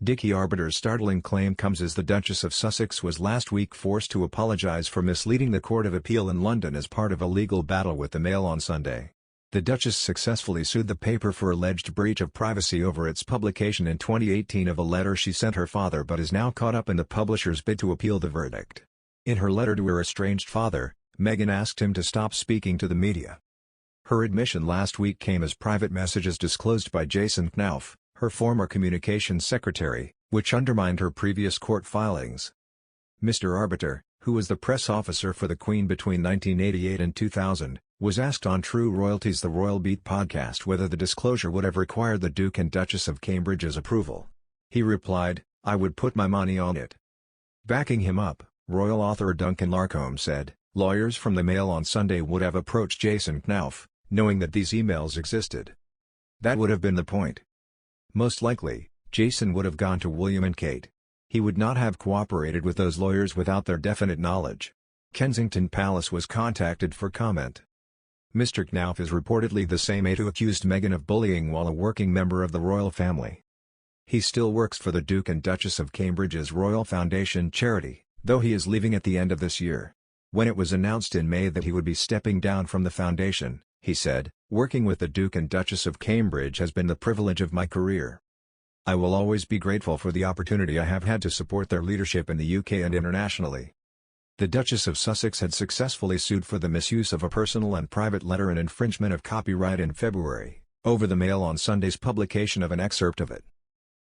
Dickie Arbiter's startling claim comes as the Duchess of Sussex was last week forced to apologise for misleading the Court of Appeal in London as part of a legal battle with the Mail on Sunday. The Duchess successfully sued the paper for alleged breach of privacy over its publication in 2018 of a letter she sent her father, but is now caught up in the publisher's bid to appeal the verdict. In her letter to her estranged father, Meghan asked him to stop speaking to the media. Her admission last week came as private messages disclosed by Jason Knauf, her former communications secretary, which undermined her previous court filings. Mr. Arbiter, who was the press officer for the Queen between 1988 and 2000, was asked on True Royalty's The Royal Beat podcast whether the disclosure would have required the Duke and Duchess of Cambridge's approval. He replied, "I would put my money on it." Backing him up, royal author Duncan Larcombe said, lawyers from the Mail on Sunday would have approached Jason Knauf, knowing that these emails existed. That would have been the point. Most likely, Jason would have gone to William and Kate. He would not have cooperated with those lawyers without their definite knowledge. Kensington Palace was contacted for comment. Mr. Knauf is reportedly the same aide who accused Meghan of bullying while a working member of the royal family. He still works for the Duke and Duchess of Cambridge's Royal Foundation charity, though he is leaving at the end of this year. When it was announced in May that he would be stepping down from the foundation, he said, "Working with the Duke and Duchess of Cambridge has been the privilege of my career. I will always be grateful for the opportunity I have had to support their leadership in the UK and internationally." The Duchess of Sussex had successfully sued for the misuse of a personal and private letter and infringement of copyright in February, over the Mail on Sunday's publication of an excerpt of it.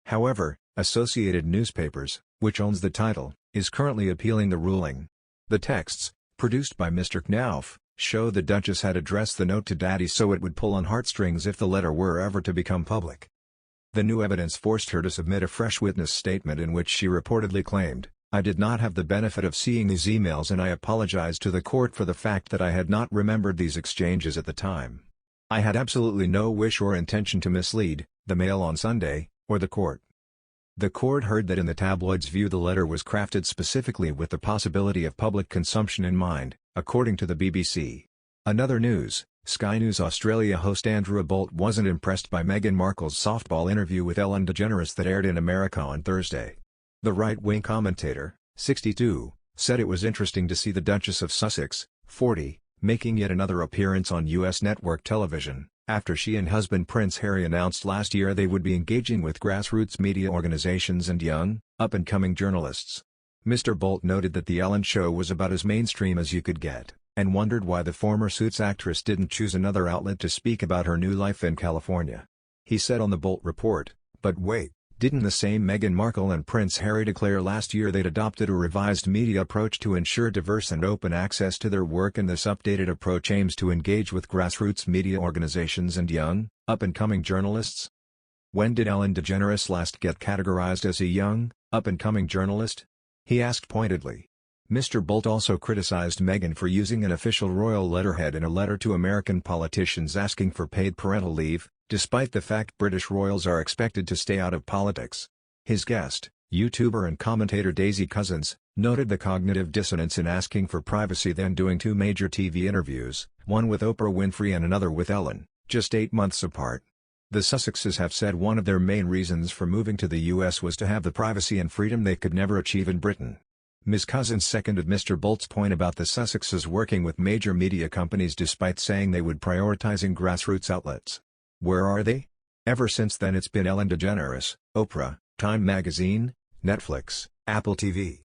However, Associated Newspapers, which owns the title, is currently appealing the ruling. The texts, produced by Mr. Knauf, show the Duchess had addressed the note to Daddy so it would pull on heartstrings if the letter were ever to become public. The new evidence forced her to submit a fresh witness statement in which she reportedly claimed, "I did not have the benefit of seeing these emails and I apologize to the court for the fact that I had not remembered these exchanges at the time. I had absolutely no wish or intention to mislead the Mail on Sunday, or the court." The court heard that in the tabloid's view the letter was crafted specifically with the possibility of public consumption in mind, according to the BBC. Another news, Sky News Australia host Andrew Bolt wasn't impressed by Meghan Markle's softball interview with Ellen DeGeneres that aired in America on Thursday. The right-wing commentator, 62, said it was interesting to see the Duchess of Sussex, 40, making yet another appearance on U.S. network television, after she and husband Prince Harry announced last year they would be engaging with grassroots media organizations and young, up-and-coming journalists. Mr. Bolt noted that the Ellen show was about as mainstream as you could get, and wondered why the former Suits actress didn't choose another outlet to speak about her new life in California. He said on the Bolt Report, "But wait, didn't the same Meghan Markle and Prince Harry declare last year they'd adopted a revised media approach to ensure diverse and open access to their work, and this updated approach aims to engage with grassroots media organizations and young, up-and-coming journalists?" When did Ellen DeGeneres last get categorized as a young, up-and-coming journalist? He asked pointedly. Mr. Bolt also criticized Meghan for using an official royal letterhead in a letter to American politicians asking for paid parental leave, despite the fact British royals are expected to stay out of politics. His guest, YouTuber and commentator Daisy Cousins, noted the cognitive dissonance in asking for privacy then doing two major TV interviews, one with Oprah Winfrey and another with Ellen, just 8 months apart. The Sussexes have said one of their main reasons for moving to the US was to have the privacy and freedom they could never achieve in Britain. Ms. Cousins seconded Mr. Bolt's point about the Sussexes working with major media companies despite saying they would prioritizing grassroots outlets. Where are they? Ever since then it's been Ellen DeGeneres, Oprah, Time Magazine, Netflix, Apple TV.